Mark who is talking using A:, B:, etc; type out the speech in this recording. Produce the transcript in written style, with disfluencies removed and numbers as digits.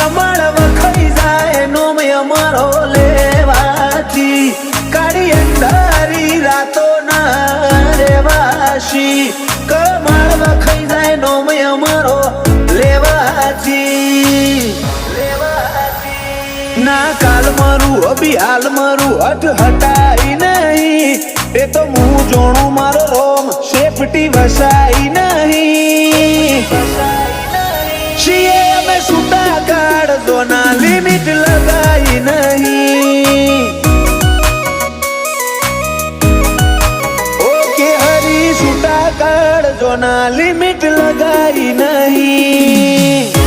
A: કમળ વખાઈ જાય નોમય મારો લેવાથી કાળી અંધારી રાતો ના રેવાશી કમળ વખાઈ જાય નોમય મારો લેવાથી ના કાલ મારું અભિહાલ મારું હઠ હટાઈ નહીં એ તો હું જોણું મારો રોમ સેફટી વસાઈ નહીં છીએ અમે છૂટા કાઢજો ના લિમિટ લગાઈ નહીં ઓકે હરી છૂટા કાઢજો ના લિમિટ લગાઈ નહીં